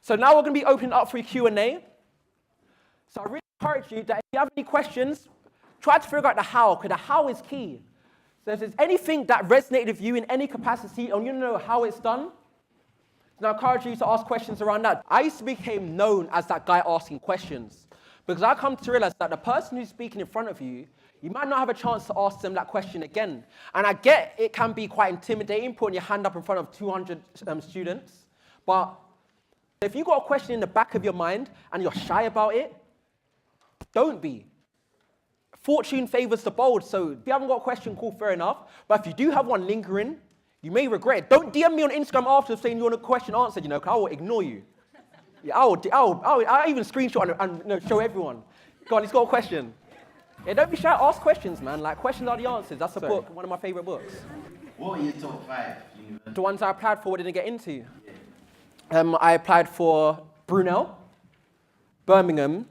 So now we're going to be opening up for a Q&A. So I really encourage you that if you have any questions, try to figure out the how, because the how is key. So if there's anything that resonated with you in any capacity and you know how it's done, then I encourage you to ask questions around that. I used to become known as that guy asking questions, because I come to realize that the person who's speaking in front of you, you might not have a chance to ask them that question again. And I get it can be quite intimidating putting your hand up in front of 200 students, but if you've got a question in the back of your mind and you're shy about it, don't be. Fortune favors the bold, so if you haven't got a question, cool, fair enough. But if you do have one lingering, you may regret it. Don't DM me on Instagram after saying you want a question answered, because I will ignore you. Yeah, I'll even screenshot and show everyone. Go on, he's got a question. Yeah, don't be shy, ask questions, man. Like, questions are the answers. That's a book, one of my favorite books. What are your top 5? The ones I applied for, what did I get into? I applied for Brunel, Birmingham,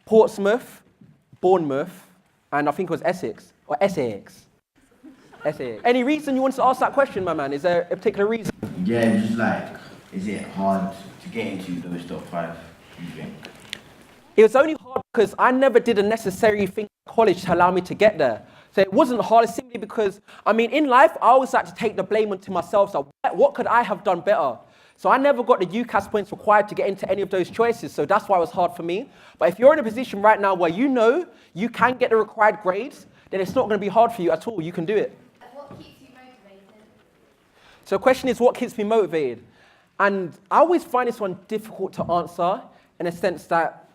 Portsmouth, Bournemouth, and I think it was Essex, or SAX. SAX. Any reason you wanted to ask that question, my man? Is there a particular reason? Yeah, just like, is it hard to get into those top 5, you think? It was only hard because I never did a necessary thing in college to allow me to get there. So it wasn't hard simply because, in life, I always like to take the blame onto myself. So what could I have done better? So I never got the UCAS points required to get into any of those choices. So that's why it was hard for me. But if you're in a position right now where you know you can get the required grades, then it's not going to be hard for you at all. You can do it. And what keeps you motivated? So the question is, what keeps me motivated? And I always find this one difficult to answer in a sense that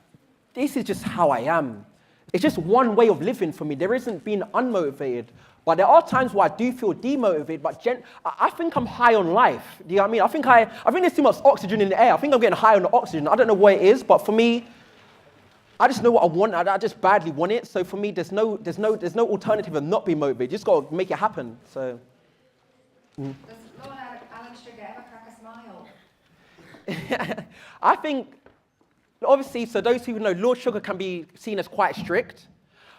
this is just how I am. It's just one way of living for me. There isn't being unmotivated. But there are times where I do feel demotivated, but I think I'm high on life. Do you know what I mean? I think there's too much oxygen in the air. I think I'm getting high on the oxygen. I don't know what it is, but for me, I just know what I want. I just badly want it. So for me, there's no alternative of not being motivated. You just got to make it happen. So. Does Lord Alan Sugar ever crack a smile? I think, obviously, so those who know, Lord Sugar can be seen as quite strict.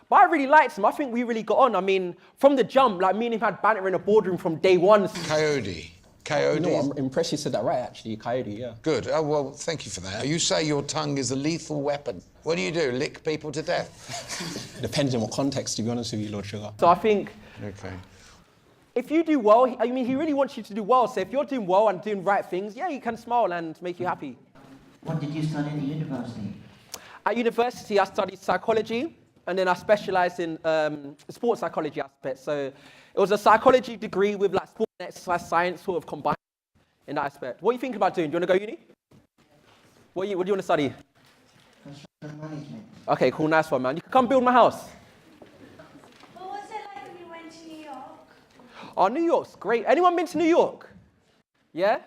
But I really liked him. I think we really got on. From the jump, me and him had banter in a boardroom from day one. Coyote. I'm impressed you said that right, actually. Coyote, yeah. Good. Oh, well, thank you for that. You say your tongue is a lethal weapon. What do? Lick people to death? Depends on what context, to be honest with you, Lord Sugar. So I think... Okay. If you do well, he really wants you to do well. So if you're doing well and doing right things, yeah, you can smile and make you happy. What did you study at university? At university, I studied psychology. And then I specialised in sports psychology aspect. So it was a psychology degree with sport and exercise science sort of combined in that aspect. What are you thinking about doing? Do you want to go uni? What do you want to study? Construction management. Okay, cool, nice one, man. You can come build my house. What was it like when you went to New York? Oh, New York's great. Anyone been to New York? Yeah?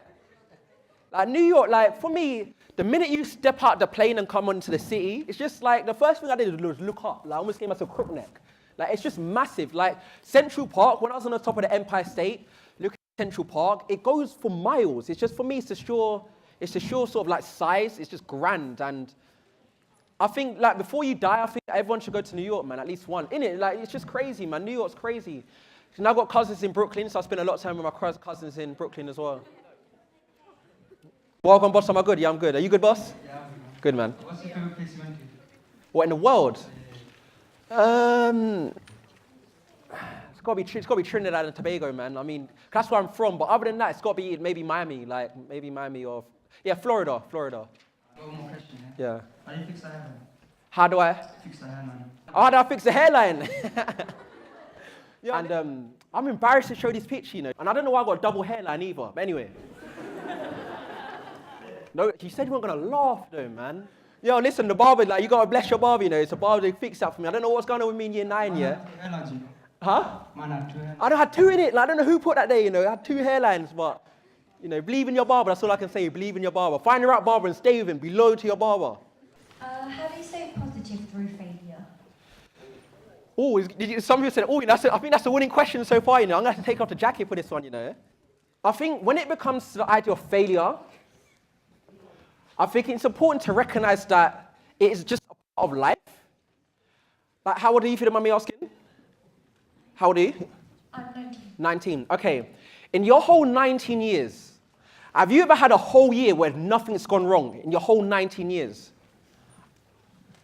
New York, for me, the minute you step out the plane and come onto the city, it's just the first thing I did was look up. I almost gave myself a crook neck. It's just massive. Central Park, when I was on the top of the Empire State, looking at Central Park, it goes for miles. It's just, for me, it's the sheer sort of size. It's just grand. And I think, before you die, I think everyone should go to New York, man, at least one. Innit? It's just crazy, man. New York's crazy. And I've got cousins in Brooklyn, so I spend a lot of time with my cousins in Brooklyn as well. Welcome, boss. Am I good? Yeah, I'm good. Are you good, boss? Yeah, I'm good. Good, man. What's your favorite place you went to? What, in the world? It's got to be Trinidad and Tobago, man. That's where I'm from. But other than that, it's got to be maybe Miami, maybe Miami or... Yeah, Florida. I've got one more question, Yeah. How do you fix the hairline? How do I? Fix the hairline. Oh, how do I fix the hairline? Yeah, and I'm embarrassed to show this picture, And I don't know why I got a double hairline either. But anyway. No, you said you weren't going to laugh, though, man. Yo, listen, the barber, you got to bless your barber, It's a barber, they fixed that for me. I don't know what's going on with me in year 9, yeah? Huh? Man, I have 2 hairlines. I don't have 2 in it. I don't know who put that there, I had 2 hairlines, but, believe in your barber. That's all I can say. Believe in your barber. Find the right barber and stay with him. Be loyal to your barber. How do you stay positive through failure? Oh, some people said, I think that's the winning question so far, I'm going to have to take off the jacket for this one, I think when it becomes to the idea of failure, I think it's important to recognize that it is just a part of life. How old are you, if you don't mind me asking? How old are you? I'm 19. 19, okay. In your whole 19 years, Have you ever had a whole year where nothing's gone wrong in your whole 19 years?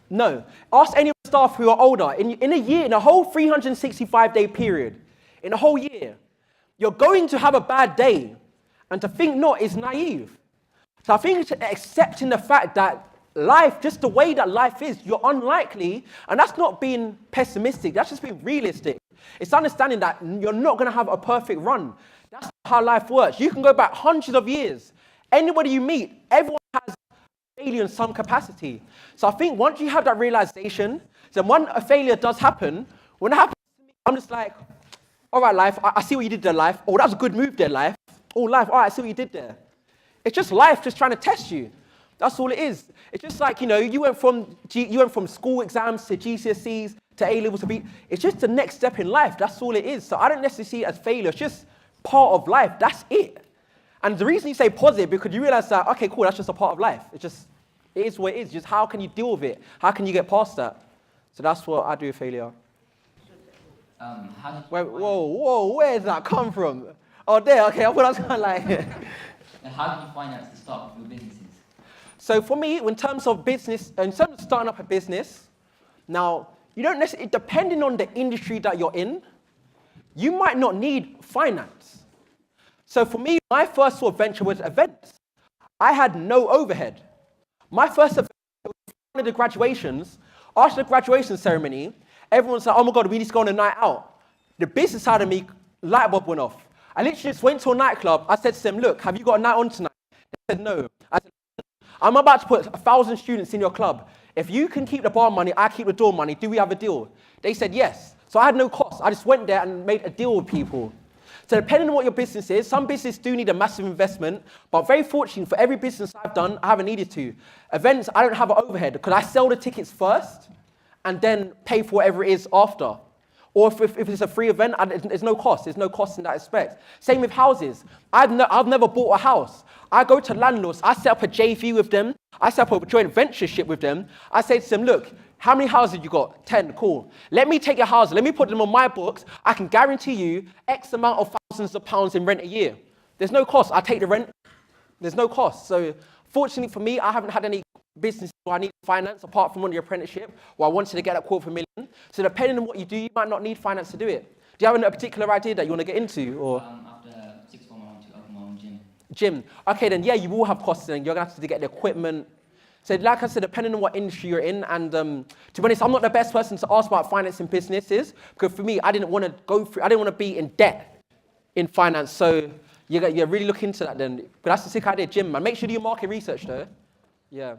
No. Ask any of the staff who are older. In a year, in a whole 365-day period, in a whole year, you're going to have a bad day. And to think not is naive. So I think accepting the fact that life, just the way that life is, you're unlikely, and that's not being pessimistic, that's just being realistic. It's understanding that you're not going to have a perfect run. That's how life works. You can go back hundreds of years. Anybody you meet, everyone has failure in some capacity. So I think once you have that realization, then when a failure does happen, when it happens to me, I'm just like, all right, life, I see what you did there, life. Oh, that was a good move there, life. Oh, life, all right, I see what you did there. It's just life just trying to test you. That's all it is. It's just like, you went from school exams to GCSEs to A-levels to B. It's just the next step in life. That's all it is. So I don't necessarily see it as failure. It's just part of life. That's it. And the reason you say positive, because you realize that, okay, cool, that's just a part of life. It is what it is. Just how can you deal with it? How can you get past that? So that's what I do with failure. Whoa, where did that come from? Oh, there, okay, I thought I was going to like... How do you finance the start of your businesses? So for me, in terms of business, in terms of starting up a business, now, you don't necessarily, depending on the industry that you're in, you might not need finance. So for me, my first sort of venture was events. I had no overhead. My first event was one of the graduations. After the graduation ceremony, everyone's like, oh my God, we need to go on a night out. The business side of me, light bulb went off. I literally just went to a nightclub. I said to them, look, have you got a night on tonight? They said no. I said, I'm about to put 1,000 students in your club. If you can keep the bar money, I keep the door money. Do we have a deal? They said yes. So I had no cost. I just went there and made a deal with people. So depending on what your business is, some businesses do need a massive investment, but very fortunately for every business I've done, I haven't needed to. Events, I don't have an overhead because I sell the tickets first and then pay for whatever it is after. Or if it's a free event, there's no cost. There's no cost in that aspect. Same with houses. I've never bought a house. I go to landlords. I set up a JV with them. I set up a joint ventureship with them. I say to them, look, how many houses you got? 10, cool. Let me take your houses. Let me put them on my books. I can guarantee you X amount of thousands of pounds in rent a year. There's no cost. I take the rent. There's no cost. So fortunately for me, I haven't had any business where I need finance apart from one of the apprenticeship where I wanted to get a $250,000. So depending on what you do, you might not need finance to do it. Do you have a particular idea that you want to get into? Or After sixth form, I want to open my own gym. Gym. Okay, then yeah, you will have costs and you're going to have to get the equipment. So like I said, depending on what industry you're in, and to be honest, I'm not the best person to ask about financing businesses because for me, I didn't want to be in debt in finance. So you really look into that then. But that's a sick idea, gym, man. Make sure you do your market research though. Yeah.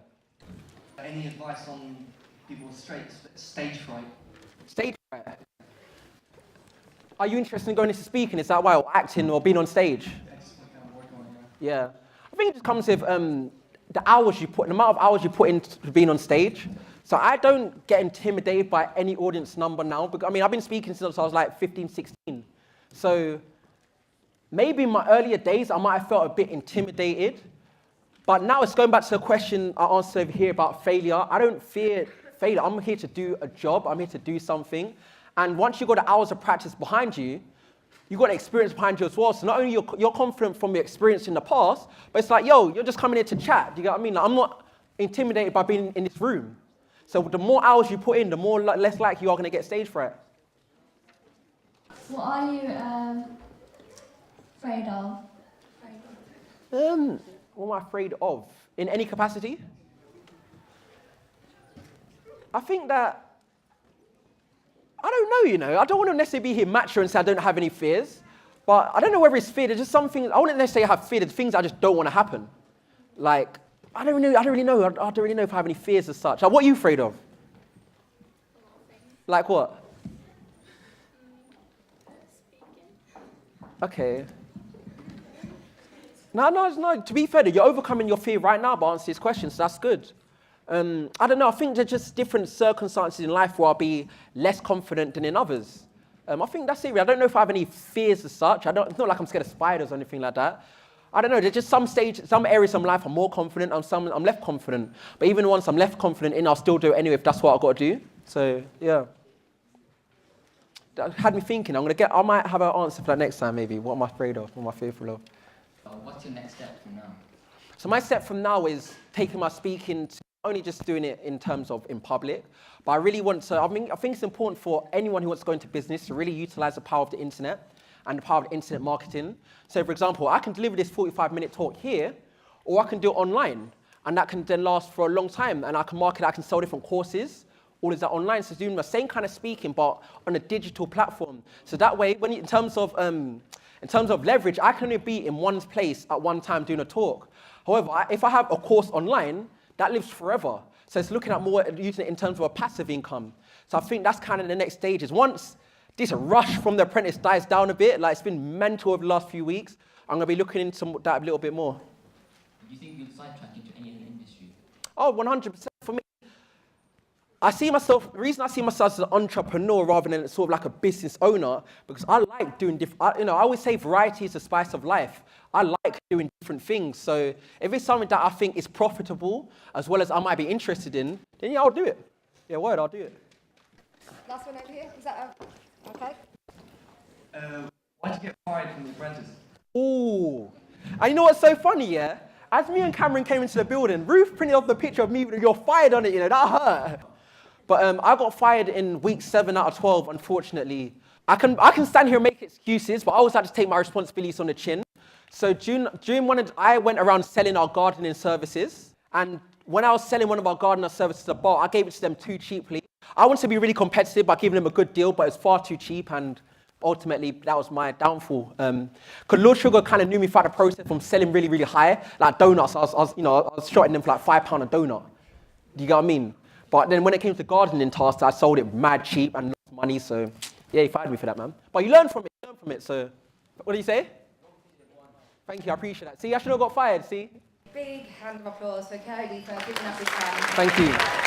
Any advice on people with stage fright? Stage fright. Are you interested in going into speaking? Is that why? Or acting or being on stage? Yeah. I think it just comes with the amount of hours you put into being on stage. So I don't get intimidated by any audience number now. Because, I've been speaking since I was like 15, 16. So maybe in my earlier days, I might have felt a bit intimidated. But now it's going back to the question I answered over here about failure. I don't fear failure. I'm here to do a job. I'm here to do something. And once you've got the hours of practice behind you, you've got experience behind you as well. So not only you're confident from your experience in the past, but it's like, yo, you're just coming here to chat. Do you get what I mean? Like, I'm not intimidated by being in this room. So the more hours you put in, the less likely you are going to get stage fright. What are you afraid of? What am I afraid of? In any capacity? I think that, I don't know, I don't want to necessarily be here macho and say I don't have any fears, but I don't know whether it's fear. There's just some things, I wouldn't necessarily have fear. There's things I just don't want to happen. Like, I don't really know if I have any fears as such. Like, what are you afraid of? Like what? Okay. No. To be fair, you're overcoming your fear right now by answering these questions, so that's good. I don't know. I think there's just different circumstances in life where I'll be less confident than in others. I think that's it. I don't know if I have any fears as such. It's not like I'm scared of spiders or anything like that. I don't know. There's just some areas of my life I'm more confident, and some I'm less confident. But even once I'm less confident in, I'll still do it anyway if that's what I've got to do. So yeah. That had me thinking. I might have an answer for that next time maybe. What am I afraid of? What am I fearful of? What's your next step from now? So my step from now is taking my speaking to only just doing it in terms of in public, but I really want to, I think it's important for anyone who wants to go into business to really utilize the power of the internet and the power of internet marketing. So for example, I can deliver this 45-minute talk here, or I can do it online, and that can then last for a long time, and I can market, I can sell different courses, all of that online, so doing the same kind of speaking, but on a digital platform. So that way, when in terms of leverage, I can only be in one place at one time doing a talk. However, if I have a course online, that lives forever. So it's looking at more using it in terms of a passive income. So I think that's kind of the next stage is once this rush from The Apprentice dies down a bit, like it's been mental over the last few weeks, I'm going to be looking into that a little bit more. Do you think you'll sidetrack into any other industry? Oh, 100%. For me, the reason I see myself as an entrepreneur rather than sort of like a business owner, because I like doing I always say variety is the spice of life. I like doing different things. So if it's something that I think is profitable, as well as I might be interested in, then yeah, I'll do it. Yeah, word, I'll do it. Last one over here. Is that okay? Why'd you get fired from The Apprentice? Ooh. And you know what's so funny, yeah? As me and Cameron came into the building, Ruth printed off the picture of me with "you're fired" on it, that hurt. But I got fired in week 7 out of 12, unfortunately. I can stand here and make excuses, but I always like to take my responsibilities on the chin. So I went around selling our gardening services. And when I was selling one of our gardener services at bar, I gave it to them too cheaply. I wanted to be really competitive by giving them a good deal, but it was far too cheap, and ultimately that was my downfall. Because Lord Sugar kind of knew me throughout the process from selling really, really high, like donuts. I was shorting them for like £5 a donut. Do you get what I mean? But then when it came to gardening tasks, I sold it mad cheap and lost money. So yeah, he fired me for that, man. But you learn from it. So what do you say? Thank you, I appreciate that. See, I should have got fired. See. Big hand of applause for Cody for giving up his time. Thank you.